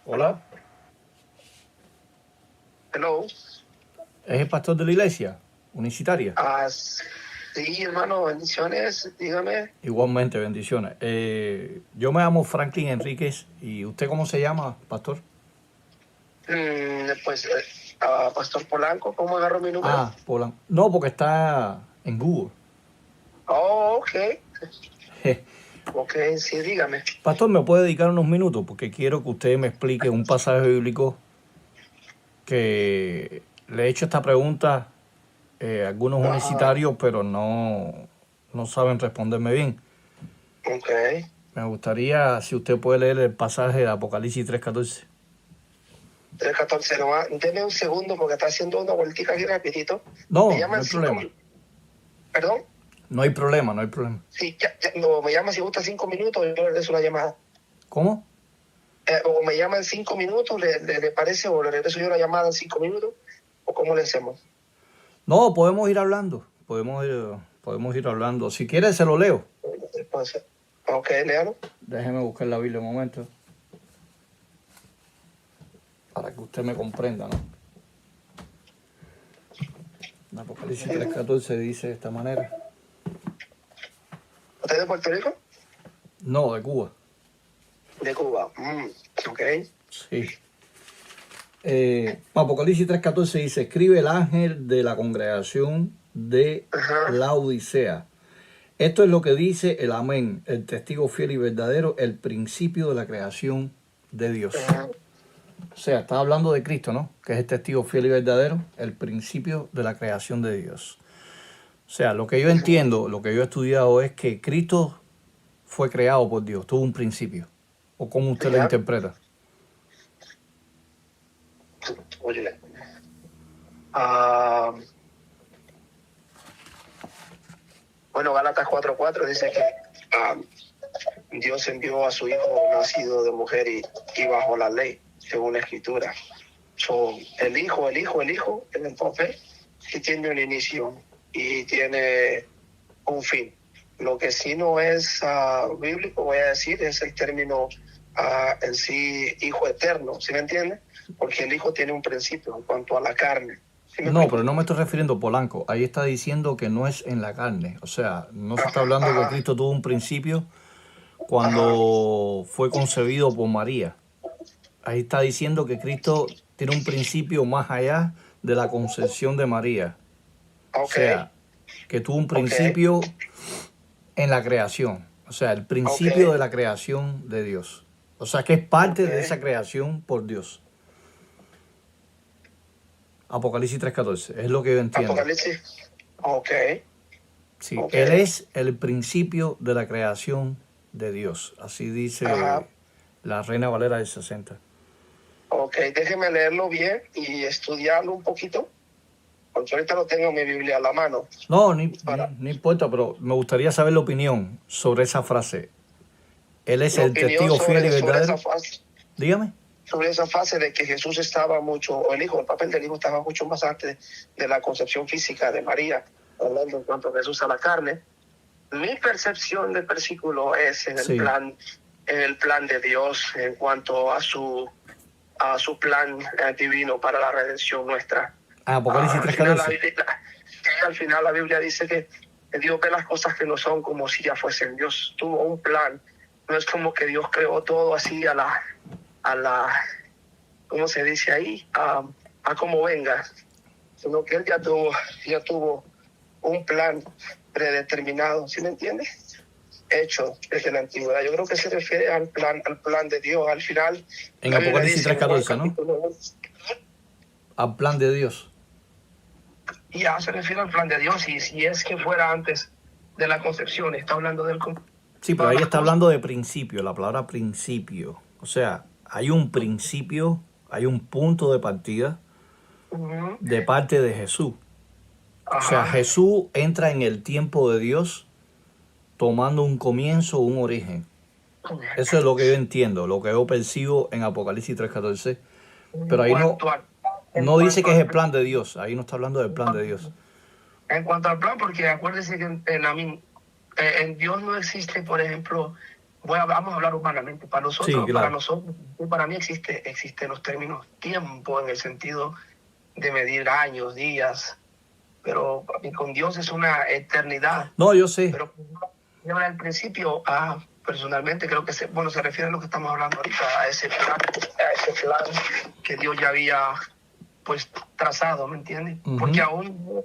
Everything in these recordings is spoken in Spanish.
Hola, Hello. ¿es el pastor de la iglesia unicitaria? Sí, hermano, bendiciones, dígame. Igualmente, bendiciones. Yo me llamo Franklin Enríquez. ¿Y usted cómo se llama, pastor? Pastor Polanco, ¿cómo agarró mi número? Polan. No, porque está en Google. Oh, ok. Ok, sí, dígame. Pastor, ¿me puede dedicar unos minutos? Porque quiero que usted me explique un pasaje bíblico que le he hecho esta pregunta a algunos Ajá, unicitarios, pero no saben responderme bien. ok. Me gustaría, si usted puede leer el pasaje de Apocalipsis 3:14. 3:14, nomás. Deme un segundo porque está haciendo una vueltica aquí rapidito. Me No llaman hay 5 problema. minutos. ¿Perdón? No hay problema, no hay problema. Sí, no, me llama si gusta 5 minutos, yo le regreso la llamada. ¿Cómo? O me llaman 5 minutos, ¿le parece? O le regreso yo la llamada en 5 minutos. ¿O cómo le hacemos? No, podemos ir hablando. Podemos ir hablando. Si quiere, se lo leo. Pues, ok, léalo. Déjeme buscar la Biblia un momento. Para que usted me comprenda, ¿no? En Apocalipsis 3:14 dice de esta manera. ¿Usted es de Puerto Rico? No, de Cuba. De Cuba. Ok. Sí. Apocalipsis 3:14 dice: escribe el ángel de la congregación de Ajá. la Odisea. Esto es lo que dice el Amén, el testigo fiel y verdadero, el principio de la creación de Dios. Ajá. O sea, está hablando de Cristo, ¿no? Que es el testigo fiel y verdadero, el principio de la creación de Dios. O sea, lo que yo entiendo, lo que yo he estudiado es que Cristo fue creado por Dios, tuvo un principio. ¿O cómo usted lo Ya. interpreta? Oye. Ah, bueno, Gálatas 4:4 dice que Dios envió a su hijo nacido de mujer y bajo la ley, según la escritura. El hijo en el papel, que tiene un inicio y tiene un fin. Lo que sí no es bíblico, voy a decir, es el término en sí hijo eterno, ¿sí me entiende? Porque el hijo tiene un principio en cuanto a la carne. ¿Sí me No, explico? pero no me estoy refiriendo a Polanco. Ahí está diciendo que no es en la carne. O sea, no se está Ajá, hablando que ajá, Cristo tuvo un principio ajá. cuando fue concebido por María. Ahí está diciendo que Cristo tiene un principio más allá de la concepción de María. O Ok, sea, que tuvo un ok, principio en la creación. O sea, el ok, principio de la creación de Dios. O sea, que es parte de ok. esa creación por Dios. Apocalipsis 3:14. Es lo que yo entiendo. Apocalipsis. Ok, Sí, ok. Él es el principio de la creación de Dios. Así Ajá. dice la Reina Valera del 60. Ok, déjeme leerlo bien y estudiarlo un poquito, porque ahorita no tengo mi Biblia a la mano. No, Para no importa, pero me gustaría saber la opinión sobre esa frase. Él es la el opinión testigo fiel y sobre esa verdadero. fase. Dígame. Sobre esa fase de que Jesús estaba mucho, o el papel del hijo estaba mucho más antes de la concepción física de María, hablando en cuanto a Jesús a la carne. Mi percepción del versículo es Sí. en el plan de Dios en cuanto a su plan divino para la redención nuestra. Apocalipsis Al final, 3:14. al final la Biblia dice que Dios ve las cosas que no son como si ya fuesen. Dios tuvo un plan. No es como que Dios creó todo así a la ¿cómo se dice ahí? A como venga, sino que Él ya tuvo un plan predeterminado, ¿sí me entiendes? Hecho desde la antigüedad. Yo creo que se refiere al plan de Dios. Al final, En la Biblia Apocalipsis dice en Juan 3:14, ¿no? capítulo 1, Al plan de Dios. y ya se refiere al plan de Dios, y si es que fuera antes de la concepción, está hablando del Sí, pero ahí está hablando de principio, la palabra principio. O sea, hay un principio, hay un punto de partida de parte de Jesús. O sea, Ajá. Jesús entra en el tiempo de Dios tomando un comienzo, un origen. Eso es lo que yo entiendo, lo que yo percibo en Apocalipsis 3:14. Pero ahí no dice que es el plan de Dios. Ahí no está hablando del plan de Dios. En cuanto al plan, porque acuérdese que en Dios no existe, por ejemplo, vamos a hablar humanamente. Para nosotros, Sí, claro. para mí existen los términos tiempo en el sentido de medir años, días, pero para mí con Dios es una eternidad. No, yo sé. Pero al principio, personalmente creo que se refiere a lo que estamos hablando ahorita, a ese plan que Dios ya había pues trazado, ¿me entiendes? Porque aún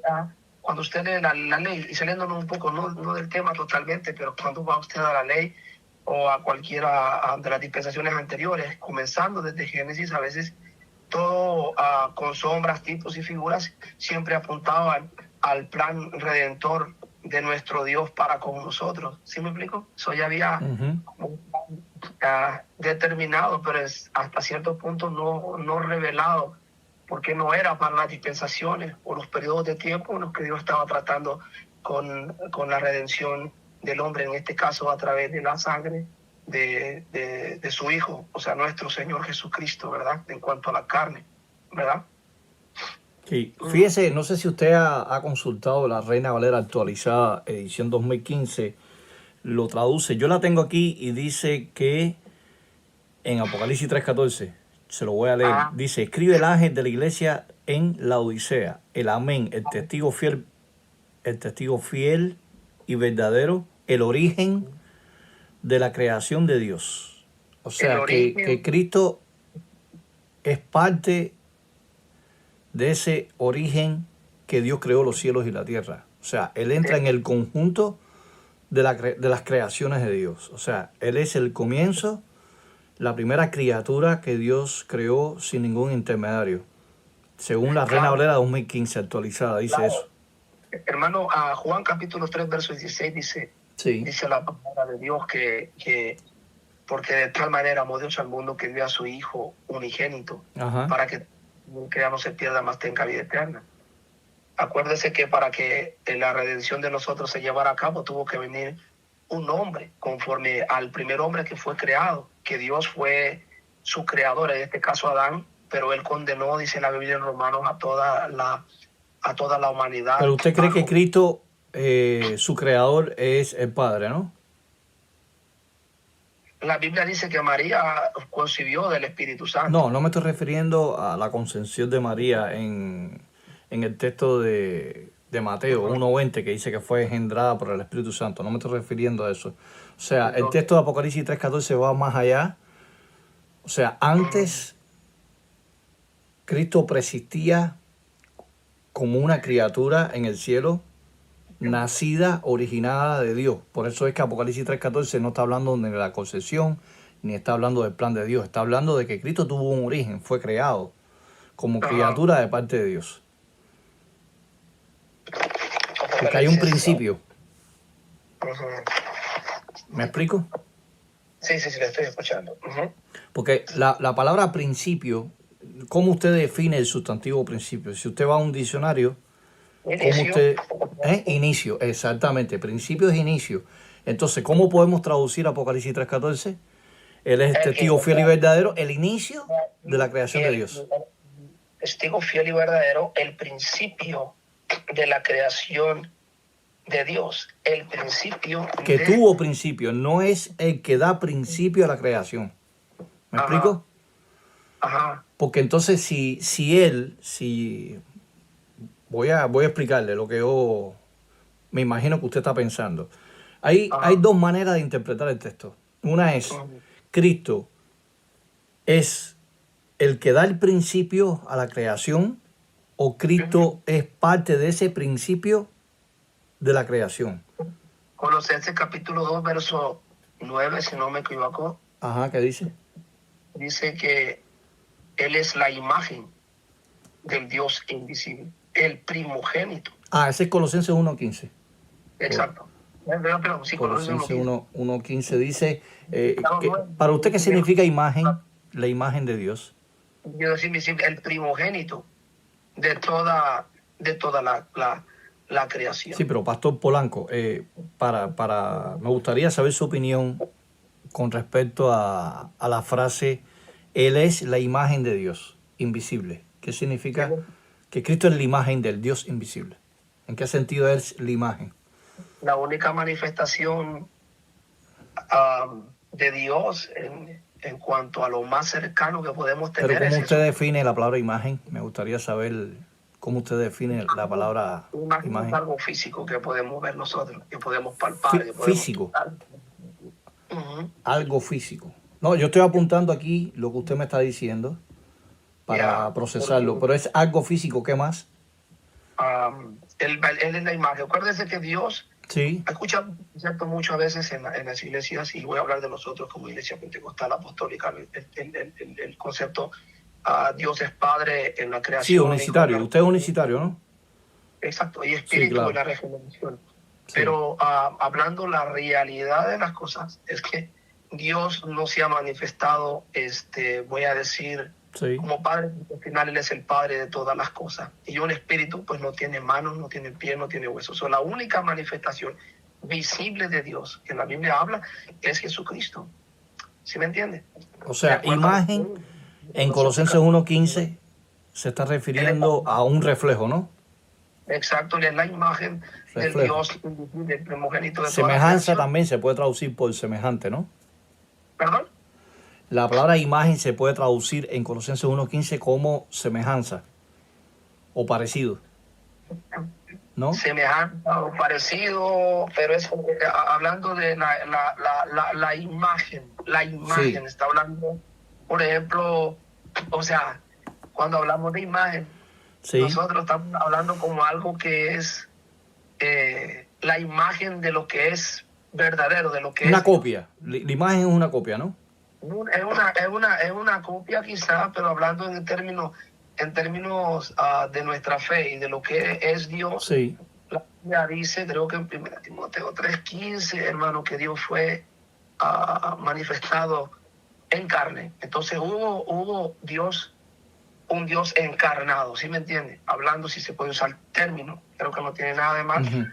cuando usted lee la ley, y saliéndonos un poco, no del tema totalmente, pero cuando va usted a la ley o a cualquiera de las dispensaciones anteriores, comenzando desde Génesis, a veces todo con sombras, tipos y figuras, siempre apuntaban al plan redentor de nuestro Dios para con nosotros. ¿Sí me explico? Eso ya había determinado, pero hasta cierto punto no revelado, porque no era para las dispensaciones o los periodos de tiempo en los que Dios estaba tratando con la redención del hombre, en este caso a través de la sangre de su Hijo, o sea, nuestro Señor Jesucristo, ¿verdad? En cuanto a la carne, ¿verdad? Sí. Fíjese, no sé si usted ha consultado la Reina Valera actualizada, edición 2015, lo traduce. Yo la tengo aquí y dice que en Apocalipsis 3:14, se lo voy a leer, dice: escribe el ángel de la iglesia en la Odisea, el amén, el testigo fiel y verdadero, el origen de la creación de Dios. O sea, que Cristo es parte de ese origen que Dios creó los cielos y la tierra. O sea, Él entra en el conjunto de las creaciones de Dios. O sea, Él es el comienzo, la primera criatura que Dios creó sin ningún intermediario. Según la Reina Valera 2015 actualizada, dice eso. Hermano, Juan capítulo 3, verso 16 dice, dice la palabra de Dios que porque de tal manera amó Dios al mundo que dio a su Hijo unigénito, para que ya no se pierda, más tenga vida eterna. Acuérdese que para que la redención de nosotros se llevara a cabo, tuvo que venir un hombre conforme al primer hombre que fue creado, que Dios fue su creador, en este caso Adán, pero él condenó, dice la Biblia en Romanos, a toda la humanidad. Pero usted cree que Cristo, su creador, es el Padre, ¿no? La Biblia dice que María concibió del Espíritu Santo. No me estoy refiriendo a la concepción de María en el texto de Mateo 1:20, que dice que fue engendrada por el Espíritu Santo. No me estoy refiriendo a eso. O sea, el texto de Apocalipsis 3:14 va más allá. O sea, antes Cristo persistía como una criatura en el cielo, nacida, originada de Dios. Por eso es que Apocalipsis 3:14 no está hablando de la concepción, ni está hablando del plan de Dios. Está hablando de que Cristo tuvo un origen, fue creado como criatura de parte de Dios. Porque hay un principio. ¿Me explico? Sí, le estoy escuchando. Porque la palabra principio, ¿cómo usted define el sustantivo principio? Si usted va a un diccionario, ¿cómo usted... Inicio, exactamente. Principio es inicio. Entonces, ¿cómo podemos traducir Apocalipsis 3:14? Él es el testigo fiel y verdadero, el inicio de la creación de Dios. Testigo fiel y verdadero, el principio de la creación de Dios. El principio que tuvo principio, no es el que da principio a la creación. ¿Me explico? Porque entonces si voy a explicarle lo que yo me imagino que usted está pensando. Hay dos maneras de interpretar el texto. Una es, Cristo es el que da el principio a la creación, o Cristo es parte de ese principio de la creación. Colosenses capítulo 2, verso 9, si no me equivoco. ¿Qué dice? Dice que Él es la imagen del Dios invisible, el primogénito. Ese es Colosenses 1:15. Exacto. Colosenses 1:15 dice, para usted, ¿qué significa imagen? La imagen de Dios. Dios invisible, el primogénito de toda la creación. Sí, pero Pastor Polanco, me gustaría saber su opinión con respecto a la frase, Él es la imagen de Dios invisible. ¿Qué significa? Que Cristo es la imagen del Dios invisible. ¿En qué sentido es la imagen? La única manifestación de Dios en cuanto a lo más cercano que podemos tener. Pero ¿cómo usted define la palabra imagen? Me gustaría saber cómo usted define la palabra imagen. Es algo físico que podemos ver nosotros, que podemos palpar, que podemos físico. Algo físico. No, yo estoy apuntando aquí lo que usted me está diciendo para procesarlo, pero es algo físico. ¿Qué más? Él es la imagen. Acuérdese que Dios, sí, ha escuchado muchas veces en las iglesias, y voy a hablar de nosotros como iglesia pentecostal apostólica, el concepto Dios es Padre en la creación. Sí, unicitario. Usted es unicitario, ¿no? Exacto, y espíritu, sí, claro, en la regeneración. Sí. Pero hablando la realidad de las cosas, es que Dios no se ha manifestado, voy a decir, sí, como Padre, porque al final Él es el Padre de todas las cosas. Y un espíritu pues no tiene manos, no tiene pies, no tiene huesos. La única manifestación visible de Dios que la Biblia habla es Jesucristo. ¿Sí me entiende? O sea, imagen en Colosenses 1:15 se está refiriendo a un reflejo, ¿no? Exacto, es la imagen reflejo del Dios, del primogénito de semejanza también se puede traducir por semejante, ¿no? ¿Perdón? La palabra imagen se puede traducir en Colosenses 1:15 como semejanza o parecido, ¿no? Semejanza o parecido, pero es hablando de la imagen. La imagen, sí, está hablando, por ejemplo, o sea, cuando hablamos de imagen, sí, nosotros estamos hablando como algo que es la imagen de lo que es verdadero, de lo que una es copia. La imagen es una copia, ¿no? Es una copia quizá, pero hablando en términos de nuestra fe y de lo que es Dios. Sí. La Biblia dice, creo que en 1 Timoteo 3:15, hermano, que Dios fue manifestado en carne. Entonces hubo Dios, un Dios encarnado, ¿sí me entiende? Hablando, si se puede usar el término, creo que no tiene nada de mal.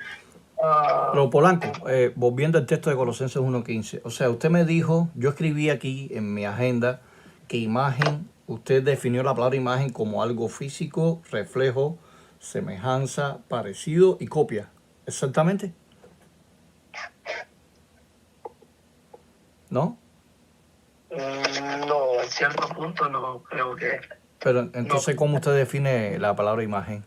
Pero Polanco, volviendo al texto de Colosenses 1:15, o sea, usted me dijo, yo escribí aquí en mi agenda que imagen, usted definió la palabra imagen como algo físico, reflejo, semejanza, parecido y copia. ¿Exactamente? ¿No? No, en cierto punto no creo que... Pero entonces, ¿cómo usted define la palabra imagen?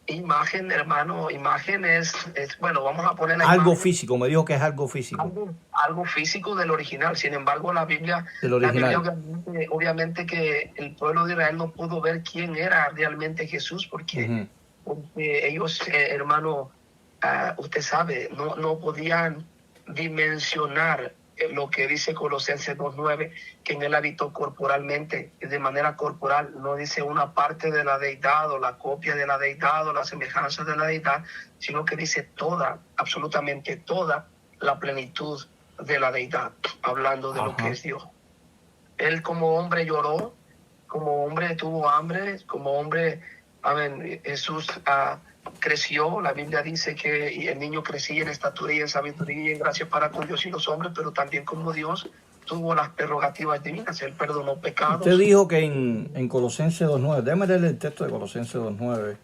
Imagen, hermano, imagen es bueno, vamos a poner algo imagen, físico, me dijo que es algo físico. Algo físico del original. Sin embargo, la Biblia, obviamente que el pueblo de Israel no pudo ver quién era realmente Jesús, porque, porque ellos, hermano, usted sabe, no podían dimensionar lo que dice Colosenses 2:9, que en él habitó corporalmente, de manera corporal. No dice una parte de la deidad o la copia de la deidad o la semejanza de la deidad, sino que dice toda, absolutamente toda la plenitud de la deidad, hablando de lo que es Dios. Él como hombre lloró, como hombre tuvo hambre, como hombre, amén, Jesús creció. La Biblia dice que el niño crecía en estatura y en sabiduría y en gracia para con Dios y los hombres, pero también como Dios tuvo las prerrogativas divinas. Él perdonó pecados. Usted dijo que en Colosenses 2:9, déjame leer el texto de Colosenses 2:9.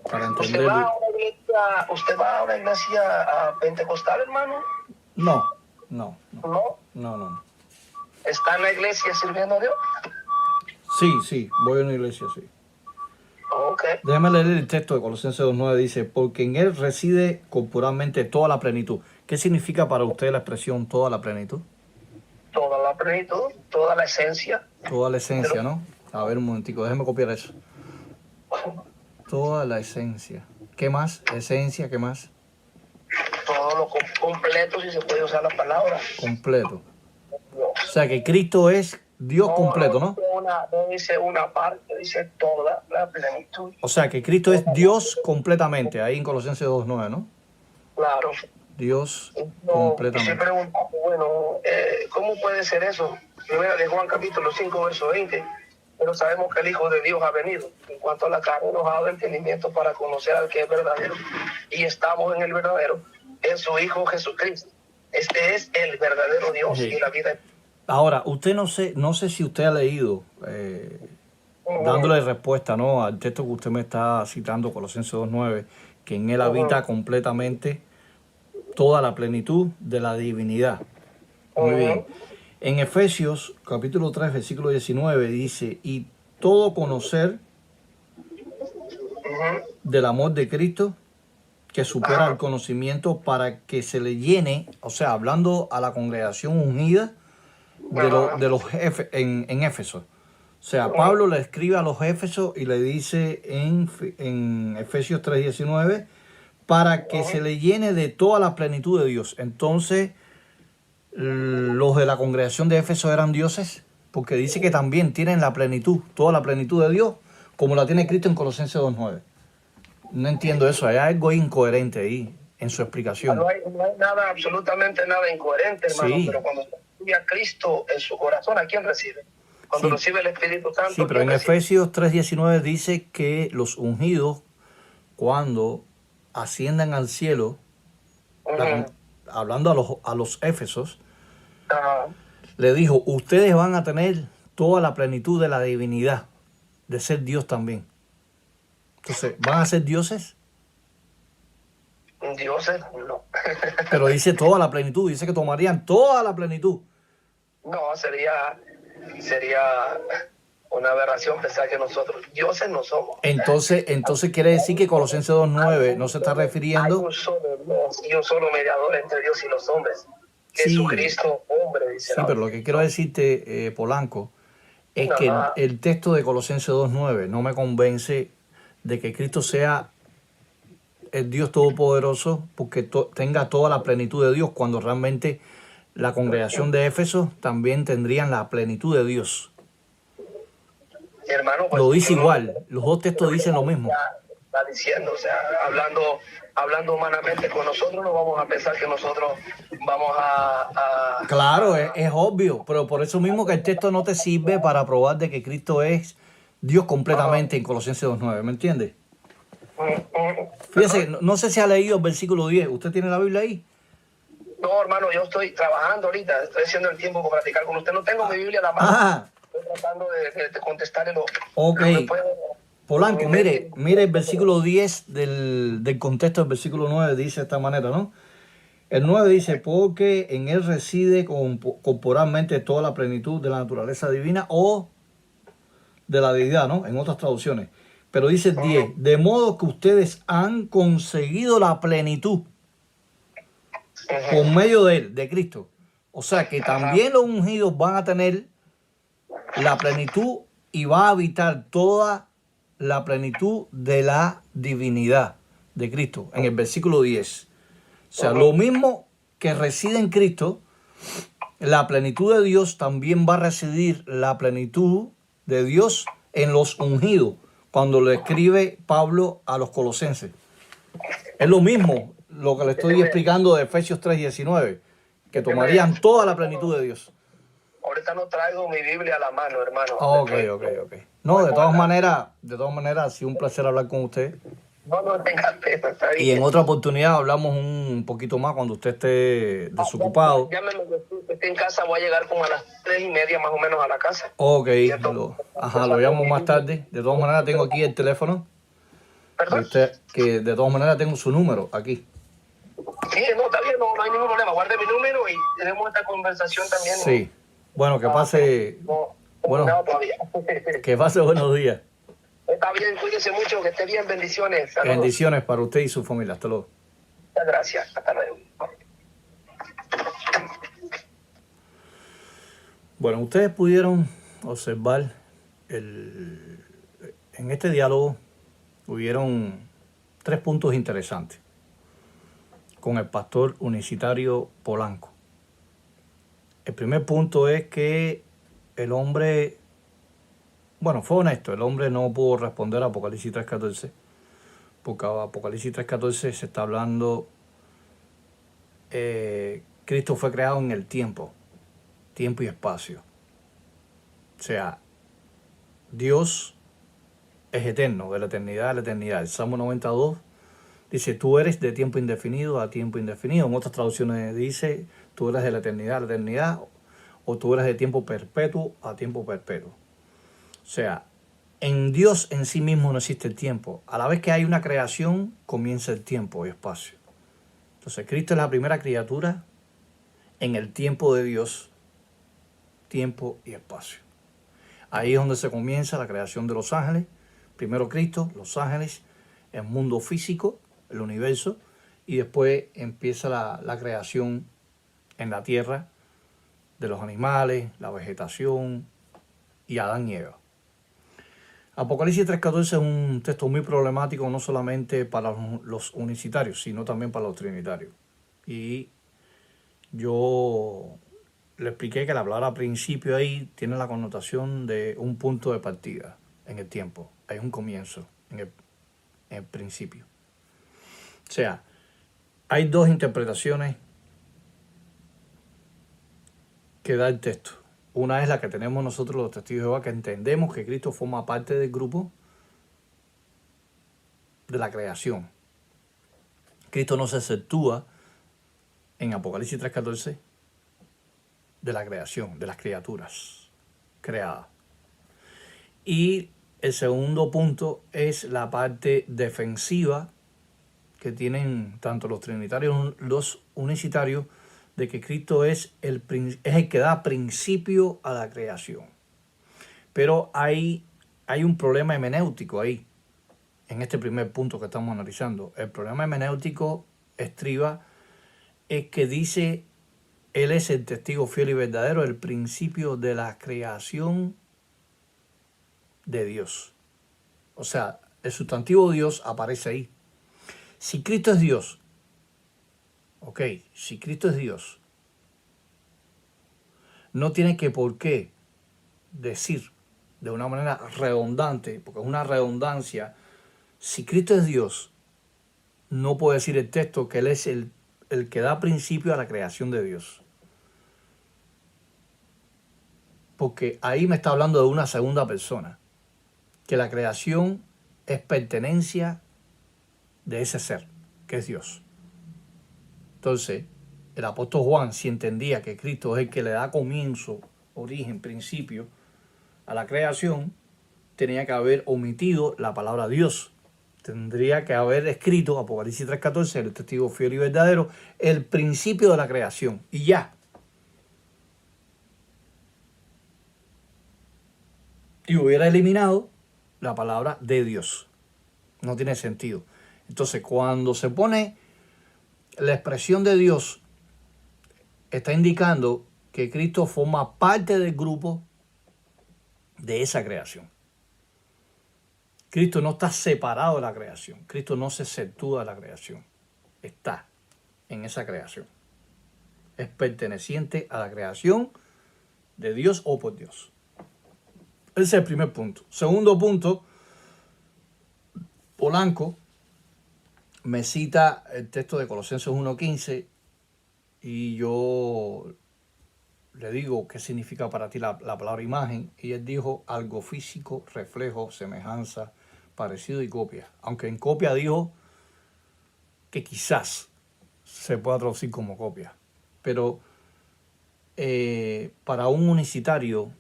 Para entender. ¿Usted va a una iglesia pentecostal, hermano? No. ¿No? No. ¿Está en la iglesia sirviendo a Dios? Sí, voy a una iglesia, sí. Okay. Déjame leer el texto de Colosenses 2:9, dice, porque en él reside corporalmente toda la plenitud. ¿Qué significa para usted la expresión toda la plenitud? Toda la plenitud, toda la esencia. Toda la esencia, ¿no? A ver, un momentico, déjeme copiar eso. Toda la esencia. ¿Qué más? Esencia, ¿qué más? Todo lo completo, si se puede usar la palabra. Completo. O sea que Cristo es Dios completo, ¿no? No dice una parte, dice toda la plenitud. O sea que Cristo es Dios completamente, ahí en Colosenses 2:9, ¿no? Claro. Dios completamente. Y se pregunta, bueno, ¿cómo puede ser eso? Primera de Juan capítulo 5, verso 20. Pero sabemos que el Hijo de Dios ha venido. En cuanto a la carne, nos ha dado entendimiento para conocer al que es verdadero. Y estamos en el verdadero, en su Hijo Jesucristo. Este es el verdadero Dios, sí, y la vida. Ahora, usted no sé si usted ha leído, dándole respuesta, ¿no?, al texto que usted me está citando, Colosenses 2:9, que en él habita completamente toda la plenitud de la divinidad. Muy bien. En Efesios capítulo 3, versículo 19 dice, y todo conocer del amor de Cristo que supera el conocimiento, para que se le llene, o sea, hablando a la congregación ungida de los en Éfeso. O sea, Pablo le escribe a los Éfesos y le dice en Efesios 3:19, para que se le llene de toda la plenitud de Dios. Entonces, los de la congregación de Éfeso eran dioses, porque dice que también tienen la plenitud, toda la plenitud de Dios, como la tiene Cristo en Colosenses 2:9. No entiendo eso, hay algo incoherente ahí en su explicación. No hay nada, absolutamente nada incoherente, hermano, sí. Pero cuando recibe a Cristo en su corazón, ¿a quién recibe? Cuando recibe el Espíritu Santo. Sí, pero en Efesios 3:19 dice que los ungidos, cuando asciendan al cielo, hablando a los Éfesos, le dijo, ustedes van a tener toda la plenitud de la divinidad, de ser Dios también. Entonces, ¿van a ser dioses? Dioses, no. Pero dice toda la plenitud, dice que tomarían toda la plenitud. No, sería una aberración pensar que nosotros dioses no somos. Entonces quiere decir que Colosenses 2:9 no se está refiriendo. Hay un solo Dios y un solo mediador entre Dios y los hombres. Jesucristo, hombre, dice. Sí, pero lo que quiero decirte, Polanco, es que el texto de Colosenses 2:9 no me convence de que Cristo sea el Dios Todopoderoso, porque tenga toda la plenitud de Dios, cuando realmente la congregación de Éfeso también tendrían la plenitud de Dios. Hermano, pues, lo dice igual, los dos textos dicen lo mismo. Está diciendo, o sea, hablando humanamente con nosotros, no vamos a pensar que nosotros vamos a... Claro, es obvio, pero por eso mismo que el texto no te sirve para probar de que Cristo es Dios completamente en Colosenses 2:9, ¿me entiendes? Fíjese, no sé si ha leído el versículo 10. ¿Usted tiene la Biblia ahí? No, hermano, yo estoy trabajando ahorita, estoy haciendo el tiempo para platicar con usted. No tengo mi Biblia a la mano. Estoy tratando de contestarle lo que puedo. Polanco, mire el versículo 10 del contexto del versículo 9, dice de esta manera, ¿no? El 9 dice, porque en él reside corporalmente toda la plenitud de la naturaleza divina o de la deidad, ¿no? En otras traducciones. Pero dice el 10, de modo que ustedes han conseguido la plenitud por medio de él, de Cristo. O sea que también los ungidos van a tener la plenitud y va a habitar toda la plenitud de la divinidad de Cristo, en el versículo 10. O sea, lo mismo que reside en Cristo, la plenitud de Dios también va a residir la plenitud de Dios en los ungidos, cuando le escribe Pablo a los colosenses. Es lo mismo lo que le estoy explicando de Efesios 3:19, que tomarían toda la plenitud de Dios. Ahorita no traigo mi Biblia a la mano, hermano. Ok. No, de todas maneras, ha sido un placer hablar con usted. No tenga pena, está bien. Y en otra oportunidad hablamos un poquito más cuando usted esté desocupado. Llámeme, esté en casa, voy a llegar como a las 3:30 más o menos a la casa. Ok, lo llamo más tarde. De todas maneras tengo aquí el teléfono. ¿Perdón? Que de todas maneras tengo su número aquí. Sí, no, está bien, no hay ningún problema. Guarde mi número y tenemos esta conversación también. Sí. Bueno, que pase... que pase buenos días. Está bien, cuídese mucho, que esté bien, bendiciones. Saludos. Bendiciones para usted y su familia. Hasta luego. Muchas gracias, hasta luego. Bueno, ustedes pudieron observar en este diálogo hubieron 3 puntos interesantes con el pastor Unicitario Polanco. El primer punto es que el hombre, fue honesto, el hombre no pudo responder a Apocalipsis 3:14, porque Apocalipsis 3:14 se está hablando, Cristo fue creado en el tiempo y espacio. O sea, Dios es eterno, de la eternidad a la eternidad. El Salmo 92 dice, tú eres de tiempo indefinido a tiempo indefinido. En otras traducciones dice, tú eres de la eternidad a la eternidad, o tú eres de tiempo perpetuo a tiempo perpetuo. O sea, en Dios en sí mismo no existe el tiempo. A la vez que hay una creación, comienza el tiempo y espacio. O Entonces, Cristo es la primera criatura en el tiempo de Dios, tiempo y espacio. Ahí es donde se comienza la creación de los ángeles. Primero Cristo, los ángeles, el mundo físico, el universo, y después empieza la creación en la tierra de los animales, la vegetación y Adán y Eva. Apocalipsis 3.14 es un texto muy problemático no solamente para los unicitarios, sino también para los trinitarios. Y yo le expliqué que la palabra principio ahí tiene la connotación de un punto de partida en el tiempo. Hay un comienzo en el principio. O sea, hay dos interpretaciones que da el texto. Una es la que tenemos nosotros los testigos de Jehová, que entendemos que Cristo forma parte del grupo de la creación. Cristo no se exceptúa en Apocalipsis 3.14 de la creación, de las criaturas creadas. Y el segundo punto es la parte defensiva que tienen tanto los trinitarios como los unicitarios, de que Cristo es el que da principio a la creación. Pero hay un problema hermenéutico ahí, en este primer punto que estamos analizando. El problema hermenéutico estriba es que dice, Él es el testigo fiel y verdadero, el principio de la creación de Dios. O sea, el sustantivo Dios aparece ahí. Si Cristo es Dios, si Cristo es Dios, no tiene que por qué decir de una manera redundante, porque es una redundancia. Si Cristo es Dios, no puede decir el texto que Él es el que da principio a la creación de Dios. Porque ahí me está hablando de una segunda persona, que la creación es pertenencia de ese ser, que es Dios. Entonces, el apóstol Juan, si entendía que Cristo es el que le da comienzo, origen, principio a la creación, tenía que haber omitido la palabra Dios. Tendría que haber escrito Apocalipsis 3.14, el testigo fiel y verdadero, el principio de la creación. Y ya. Y hubiera eliminado la palabra de Dios. No tiene sentido. Entonces, cuando se pone la expresión de Dios, está indicando que Cristo forma parte del grupo de esa creación. Cristo no está separado de la creación. Cristo no se exceptúa de la creación. Está en esa creación. Es perteneciente a la creación de Dios o por Dios. Ese es el primer punto. Segundo punto, Polanco me cita el texto de Colosenses 1.15 y yo le digo qué significa para ti la palabra imagen, y él dijo algo físico, reflejo, semejanza, parecido y copia. Aunque en copia dijo que quizás se pueda traducir como copia. Pero para un unicitario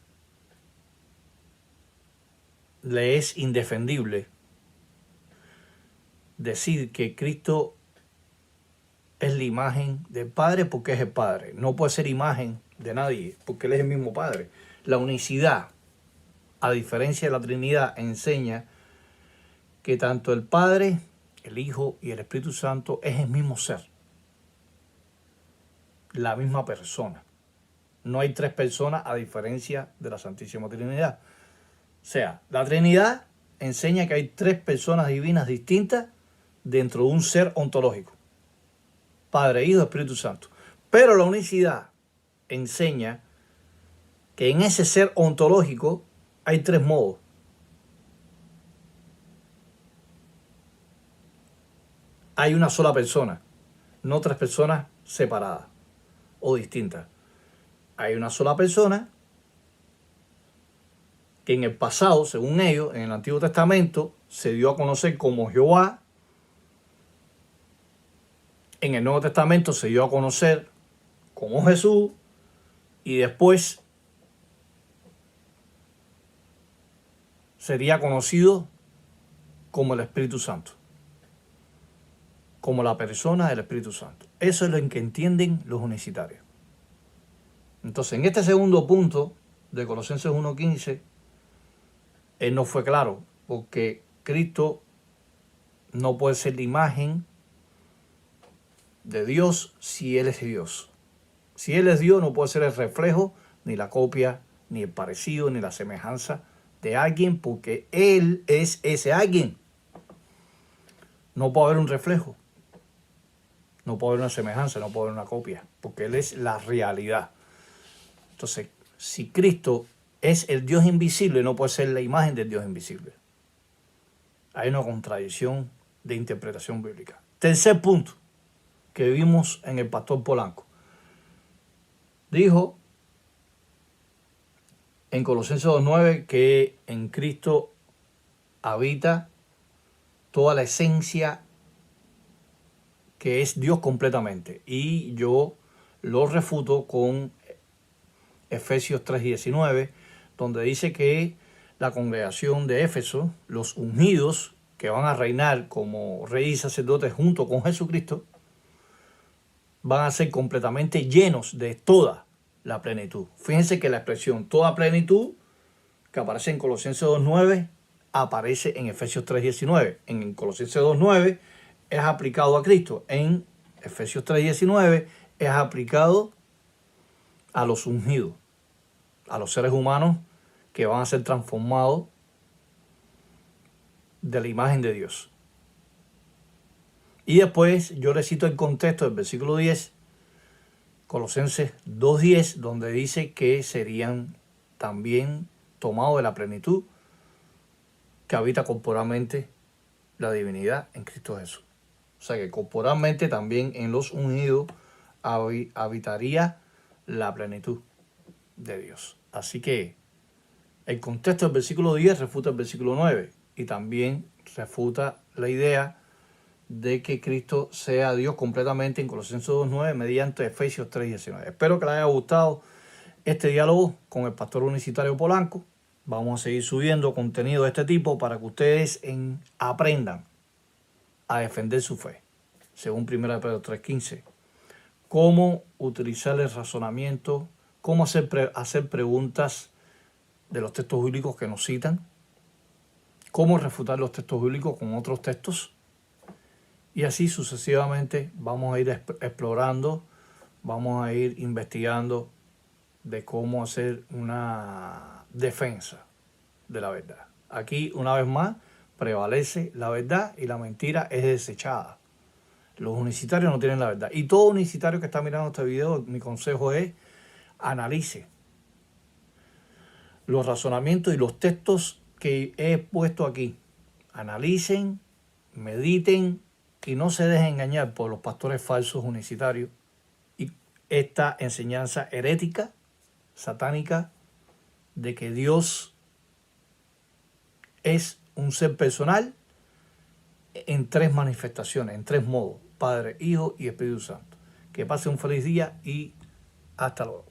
le es indefendible decir que Cristo es la imagen del Padre porque es el Padre. No puede ser imagen de nadie porque Él es el mismo Padre. La unicidad, a diferencia de la Trinidad, enseña que tanto el Padre, el Hijo y el Espíritu Santo es el mismo ser. La misma persona. No hay tres personas a diferencia de la Santísima Trinidad. O sea, la Trinidad enseña que hay tres personas divinas distintas dentro de un ser ontológico. Padre, Hijo, Espíritu Santo. Pero la unicidad enseña que en ese ser ontológico hay tres modos. Hay una sola persona, no tres personas separadas o distintas. Hay una sola persona que en el pasado, según ellos, en el Antiguo Testamento, se dio a conocer como Jehová. En el Nuevo Testamento se dio a conocer como Jesús, y después sería conocido como el Espíritu Santo. como la persona del Espíritu Santo. Eso es lo que entienden los unicitarios. Entonces, en este segundo punto de Colosenses 1:15, él no fue claro, porque Cristo no puede ser la imagen de Dios si Él es Dios. Si Él es Dios, no puede ser el reflejo, ni la copia, ni el parecido, ni la semejanza de alguien, porque Él es ese alguien. No puede haber un reflejo, no puede haber una semejanza, no puede haber una copia, porque Él es la realidad. Entonces, si Cristo es el Dios invisible, no puede ser la imagen del Dios invisible. Hay una contradicción de interpretación bíblica. Tercer punto que vimos en el pastor Polanco. Dijo en Colosenses 2:9 que en Cristo habita toda la esencia que es Dios completamente. Y yo lo refuto con Efesios 3:19, donde dice que la congregación de Éfeso, los ungidos que van a reinar como reyes y sacerdotes junto con Jesucristo, van a ser completamente llenos de toda la plenitud. Fíjense que la expresión toda plenitud que aparece en Colosenses 2:9 aparece en Efesios 3:19. En Colosenses 2:9 es aplicado a Cristo. En Efesios 3:19 es aplicado a los ungidos, a los seres humanos que van a ser transformados de la imagen de Dios. Y después yo le cito el contexto del versículo 10, Colosenses 2:10, donde dice que serían también tomados de la plenitud que habita corporalmente la divinidad en Cristo Jesús. O sea que corporalmente también en los ungidos habitaría la plenitud de Dios. Así que el contexto del versículo 10 refuta el versículo 9 y también refuta la idea de que Cristo sea Dios completamente en Colosenses 2:9 mediante Efesios 3:19. Espero que les haya gustado este diálogo con el pastor unicitario Polanco. Vamos a seguir subiendo contenido de este tipo para que ustedes aprendan a defender su fe. Según 1 Pedro 3:15. Cómo utilizar el razonamiento, cómo hacer preguntas de los textos bíblicos que nos citan, cómo refutar los textos bíblicos con otros textos. Y así sucesivamente vamos a ir explorando, vamos a ir investigando de cómo hacer una defensa de la verdad. Aquí, una vez más, prevalece la verdad y la mentira es desechada. Los unicitarios no tienen la verdad. Y todo unicitario que está mirando este video, mi consejo es analice los razonamientos y los textos que he puesto aquí. Analicen, mediten y no se dejen engañar por los pastores falsos unicitarios y esta enseñanza herética, satánica, de que Dios es un ser personal en tres manifestaciones, en tres modos: Padre, Hijo y Espíritu Santo. Que pase un feliz día y hasta luego.